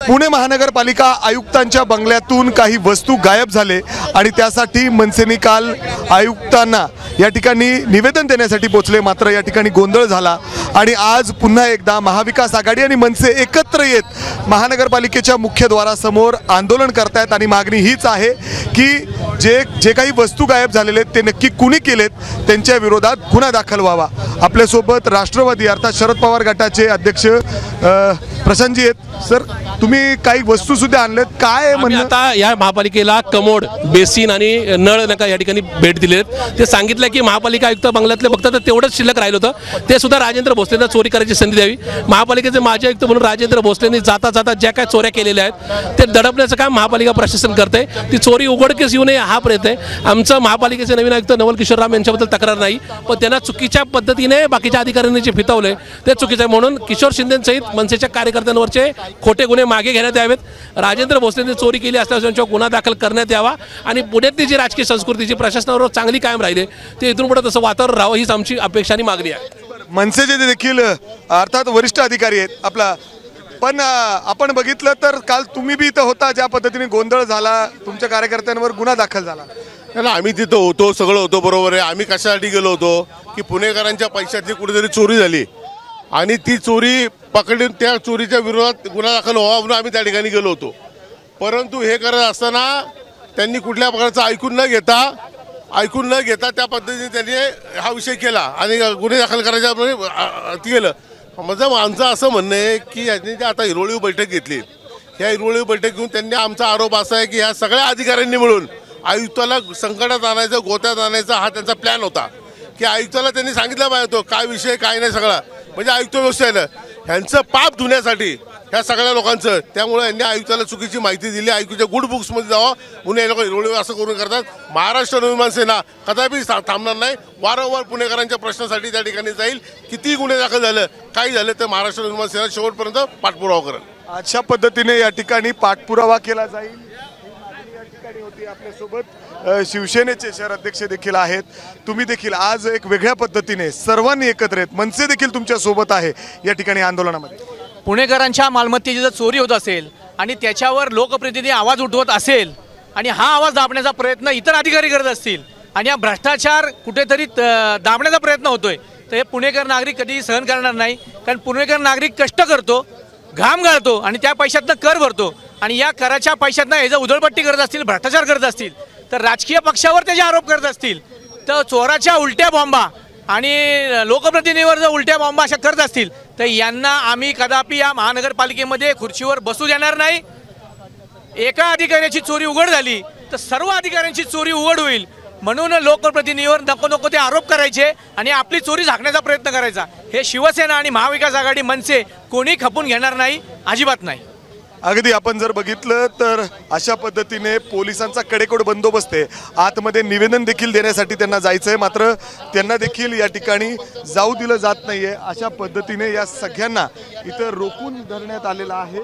पुणे महानगरपालिका आयुक्तांच्या बंगल्यातून काही वस्तू गायब झाले आणि त्यासाठी मनसेने काल आयुक्तांना या ठिकाणी निवेदन देण्यासाठी पोहोचले। मात्र या ठिकाणी गोंधळ झाला आणि आज पुन्हा एकदा महाविकास आघाडी आणि मनसे एकत्र येत महानगरपालिकेच्या मुख्यद्वारासमोर आंदोलन करतायत आणि मागणी हीच आहे की जे काही वस्तू गायब झालेले आहेत ते नक्की कुणी केलेत त्यांच्या विरोधात गुन्हा दाखल व्हावा। आपल्यासोबत राष्ट्रवादी अर्थात शरद पवार गटाचे अध्यक्ष प्रशांतजी आहेत। सर, तुम्ही काही वस्तू सुद्धा आणलेत, काय म्हणणं? आता या महापालिकेला कमोड, बेसिन आणि नळ नका या ठिकाणी भेट दिले आहेत। ते सांगितलं की महापालिका आयुक्त बंगल्यातले बघता तर तेवढंच शिल्लक राहिलं होतं, ते सुद्धा राजेंद्र भोसलेंना चोरी करायची संधी द्यावी। महापालिकेचे माजी आयुक्त म्हणून राजेंद्र भोसलेंनी जाता जाता ज्या काय चोऱ्या केलेल्या आहेत ते दडपण्याचं काम महापालिका प्रशासन करते। ती चोरी उघडकीस येऊ नये हा प्रयत्न आहे आमचा। महापालिकेचे नवीन आयुक्त नवल किशोर राम यांच्याबद्दल तक्रार नाही, पण त्यांना चुकीच्या पद्धतीने बाकीच्या अधिकाऱ्यांनी जे फितवले ते चुकीचं आहे। म्हणून किशोर शिंदेसहित मनसेच्या कार्यकर्त्यांवरचे खोटे गुन्हे मागे घेण्यात यावेत। राजेंद्र भोसलेंनी चोरी केली असल्यास त्यांच्यावर गुन्हा दाखल करण्यात यावा आणि पुण्यातली जी राजकीय संस्कृती जी प्रशासनावर चांगली कायम राहिली ते इथून पुढे तसं वातावरण राहावं हीच आमची अपेक्षा आणि मागणी आहे। मनसेचे देखील अर्थात वरिष्ठ अधिकारी आहेत आपला, पण आपण बघितलं तर काल तुम्ही बी इथं होता, ज्या पद्धतीने गोंधळ झाला, तुमच्या कार्यकर्त्यांवर गुन्हा दाखल झाला। आम्ही तिथं होतो, सगळं होतं, बरोबर आहे। आम्ही कशासाठी गेलो होतो की पुणेकरांच्या पैशाची कुठेतरी चोरी झाली आणि ती चोरी पकडून त्या चोरीच्या विरोधात गुन्हा दाखल व्हावा म्हणून आम्ही त्या ठिकाणी गेलो होतो। परंतु हे करत असताना त्यांनी कुठल्या प्रकारचं ऐकून न घेता त्या पद्धतीने त्यांनी हा विषय केला आणि गुन्हे दाखल करायच्या केलं। म्हणजे आमचं असं म्हणणं आहे की यांनी जे आता हिरोळी बैठक घेतली, ह्या हिरोळी बैठक घेऊन त्यांनी आमचा आरोप असा आहे की ह्या सगळ्या अधिकाऱ्यांनी मिळून आयुक्ताला संकटात आणायचं, गोत्यात आणायचा हा त्यांचा प्लॅन होता की आयुक्ताला त्यांनी सांगितलं पाहिजे होतं काय विषय काय नाही सगळा, म्हणजे आयुक्त व्यवस्थेनं ह्यांचं पाप धुण्यासाठी ह्या सगळ्या लोकांचं। त्यामुळे यांनी आयुक्ताला चुकीची माहिती दिली, आयुक्ताच्या गुड बुक्समध्ये जावं म्हणून हे लोक हिरोळी असं करून करतात। महाराष्ट्र नवनिर्माण सेना कदापि थांबणार नाही, वारंवार पुणेकरांच्या प्रश्नासाठी त्या ठिकाणी जाईल। किती गुन्हे दाखल झालं, काही झालं तर महाराष्ट्र नवनिर्माण सेना शेवटपर्यंत पाठपुरावा करेल। अशा पद्धतीने या ठिकाणी पाठपुरावा केला जाईल। या ठिकाणी होती आपल्यासोबत शिवसेनेचे शहर अध्यक्ष देखील आहेत। तुम्ही देखील आज एक वेगळ्या पद्धतीने सर्वांनी एकत्र आहेत, मनसे देखील तुमच्या सोबत आहे या ठिकाणी आंदोलनामध्ये। पुणेकरांच्या मालमत्तेची जर चोरी होत असेल आणि त्याच्यावर लोकप्रतिनिधी आवाज उठवत असेल आणि हा आवाज दाबण्याचा प्रयत्न इतर अधिकारी करत असतील आणि हा भ्रष्टाचार कुठेतरी दाबण्याचा प्रयत्न होतोय, तर हे पुणेकर नागरिक कधी सहन करणार नाही। कारण पुणेकर नागरिक कष्ट करतो, घाम गाळतो आणि त्या पैशातनं कर भरतो आणि या कराच्या पैशातनं हे जर उधळपट्टी करत असतील, भ्रष्टाचार करत असतील, तर राजकीय पक्षावर त्याचे आरोप करत असतील, तर चोराच्या उलट्या बॉम्बा आणि लोकप्रतिनिधीवर जर उलट्या बॉम्बा अशा करत असतील तर यांना आम्ही कदापि या महानगरपालिकेमध्ये खुर्चीवर बसू देणार नाही। एका अधिकाऱ्याची चोरी उघड झाली तर सर्व अधिकाऱ्यांची चोरी उघड होईल, म्हणून लोकप्रतिनिधीवर नको ते आरोप करायचे आणि आपली चोरी झाकण्याचा प्रयत्न करायचा। हे शिवसेना आणि महाविकास आघाडी मनसे कोणी खपून घेणार नाही, अजिबात नाही। अगदी आपण जर बघितलं तर अशा पद्धतीने पोलिसांचा कडेकोट बंदोबस्त आहे। आतमध्ये निवेदन देखील देण्यासाठी त्यांना जायचं आहे, मात्र त्यांना देखील या ठिकाणी जाऊ दिलं जात नाहीये। अशा पद्धतीने या सगळ्यांना इथं रोखून धरण्यात आलेलं आहे।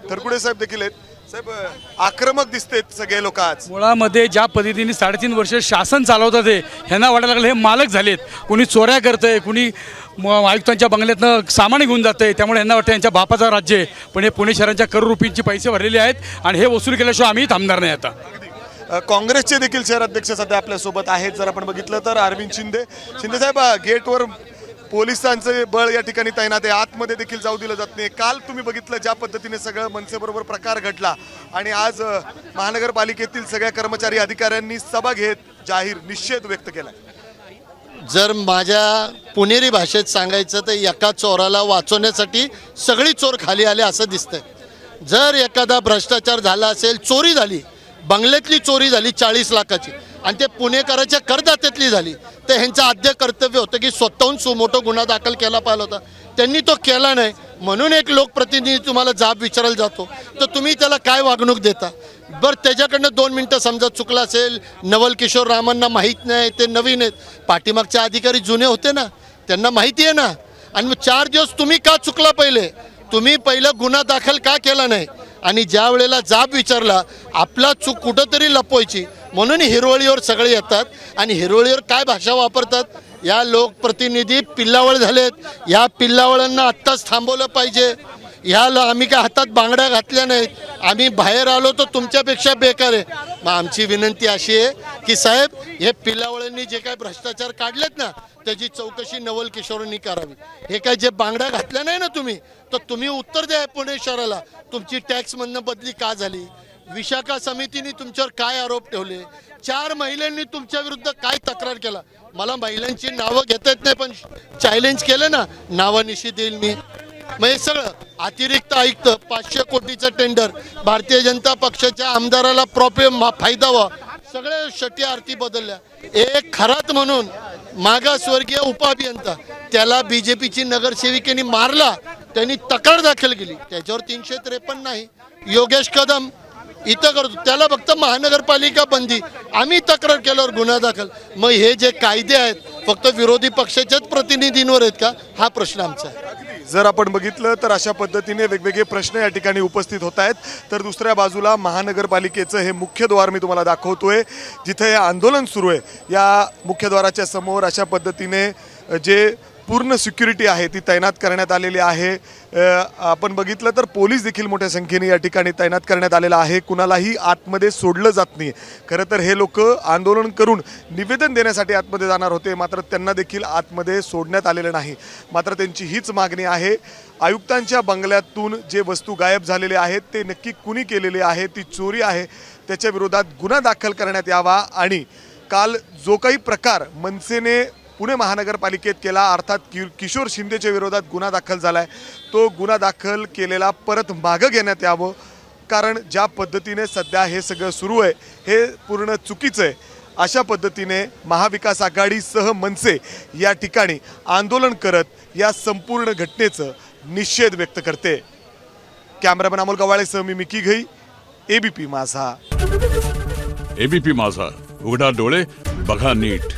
थरकुडे साहेब देखील आहेत। साहेब, आक्रमक दिसतेत सगळे लोक आज। मुळामध्ये ज्या पद्धतीने 3.5 वर्ष शासन चालवतात ते ह्यांना वाटायला लागलं हे मालक झालेत, कुणी चोऱ्या करतंय, कुणी आयुक्तांच्या बंगल्यातनं सामान घेऊन जाते, त्यामुळे यांना वाटतं यांच्या बापाचा राज्य आहे। पण हे पुणे शहरांच्या करोडरुपींचे पैसे भरलेले आहेत आणि हे वसूल केल्याशिवाय आम्ही थांबणार नाही। आता काँग्रेसचे देखील शहर अध्यक्ष सध्या आपल्यासोबत आहेत। जर आपण बघितलं तर अरविंद शिंदे साहेब, गेटवर पोलिसांचे बळ या ठिकाणी तैनात आहे, आतमध्ये देखील जाऊ दिलं जात नाही। काल तुम्ही बघितलं ज्या पद्धतीने सगळं मनसेबरोबर प्रकार घडला आणि आज महानगरपालिकेतील सगळ्या कर्मचारी अधिकाऱ्यांनी सभा घेत जाहीर निषेध व्यक्त केला। जर माझ्या पुणेरी भाषेत सांगायचं तर एका चोराला वाचवण्यासाठी सगळी चोर खाली आले असं दिसतंय। जर एखादा भ्रष्टाचार झाला असेल, चोरी झाली, बंगल्यातली चोरी झाली 40 लाखाची आणि ते पुणेकराच्या करदात्यातली झाली, तर ह्यांचं आद्य कर्तव्य होतं की स्वतःहून सुमोटो गुन्हा दाखल केला पाहिजे होता, त्यांनी तो केला नाही। म्हणून एक लोकप्रतिनिधी तुम्हाला जाब विचारायला जातो तर तुम्ही त्याला काय वागणूक देता? बरं, त्याच्याकडनं 2 मिनटं समजा चुकला असेल, नवल किशोर रामांना माहीत नाही, ते नवीन आहेत, पाठीमागचे अधिकारी जुने होते ना, त्यांना माहिती आहे ना। आणि मग 4 दिवस तुम्ही का चुकला? तुम्ही पहिलं गुन्हा दाखल का केला नाही? आणि ज्या वेळेला जाब विचारला आपला चूक कुठंतरी लपवायची म्हणून हिरोळीवर सगळे येतात आणि हिरोळीवर काय भाषा वापरतात? या लोकप्रतिनिधी पिल्लावळ झालेत, या पिल्लावळांना आत्ताच थांबवलं पाहिजे। आम्ही काय हातात बांगड्या घातल्या नाहीत, आम्ही बाहेर आलो तर तुमच्यापेक्षा बेकार आहे. मग आमची विनंती अशी आहे की साहेब, हे पिलावळ्यांनी जे काय भ्रष्टाचार काढलेत ना, त्याची चौकशी नवल किशोरांनी करावी. हे काय जे बांगड्या घातल्या नाही ना तुम्ही, तर तुम्ही उत्तर द्या पुणे शहराला. तुमची टॅक्समधनं बदली का झाली, विशाखा समितीने तुमच्यावर काय आरोप ठेवले, 4 महिलांनी तुमच्या विरुद्ध काय तक्रार केला. मला महिलांची नावं घेता येत नाही, पण चॅलेंज केलं ना, नावानिशी देईल मी. मग हे सगळं अतिरिक्त आयुक्त 500 कोटीचं टेंडर, भारतीय जनता पक्षाच्या आमदाराला फायदा व्हा, सगळे शटी आरती बदलल्या. एक खरात म्हणून मागासवर्गीय उपअभियंता, त्याला बीजेपीची नगरसेविकेनी मारला, त्यांनी तक्रार दाखल केली, त्याच्यावर 353 नाही. योगेश कदम इथं करतो, त्याला फक्त महानगरपालिका बंदी, आम्ही तक्रार केल्यावर गुन्हा दाखल. मग हे जे कायदे आहेत फक्त विरोधी पक्षाच्याच प्रतिनिधींवर आहेत का, हा प्रश्न आमचा आहे. जर आपण बघितलं तर अशा पद्धतीने वेगवेगळे प्रश्न या ठिकाणी उपस्थित होत आहेत. तर दुसऱ्या बाजूला महानगरपालिकेचं हे मुख्यद्वार मी तुम्हाला दाखवतोय, जिथे हे आंदोलन सुरू आहे. या मुख्यद्वाराच्या समोर अशा पद्धतीने जे पूर्ण सिक्युरिटी आहे ती तैनात करण्यात आलेली आहे. आपण बघितलं तर पोलीस देखील मोठ्या संख्येने या ठिकाणी तैनात करण्यात आलेला आहे. कुणालाही आतमध्ये सोडलं जात नाही. खरं तर हे लोक आंदोलन करून निवेदन देण्यासाठी आतमध्ये जाणार होते, मात्र त्यांना देखील आतमध्ये सोडण्यात आलेलं नाही. मात्र त्यांची हीच मागणी आहे, आयुक्तांच्या बंगल्यातून जे वस्तू गायब झालेले आहेत ते नक्की कुणी केलेले आहे, ती चोरी आहे, त्याच्या विरोधात गुन्हा दाखल करण्यात यावा. आणि काल जो काही प्रकार मनसेने पुणे महानगरपालिकेत केला, अर्थात किशोर शिंदेच्या विरोधात गुन्हा दाखल झाला आहे, तो गुन्हा दाखल केलेला परत मागं घेण्यात यावं. कारण ज्या पद्धतीने सध्या हे सगळं सुरू आहे हे पूर्ण चुकीचं आहे. अशा पद्धतीने महाविकास आघाडीसह मनसे या ठिकाणी आंदोलन करत या संपूर्ण घटनेचं निषेध व्यक्त करते. कॅमेरामॅन अमोल गवाळेसह मी मिकी घई, एबीपी माझा. एबीपी माझा, उघडा डोळे बघा नीट.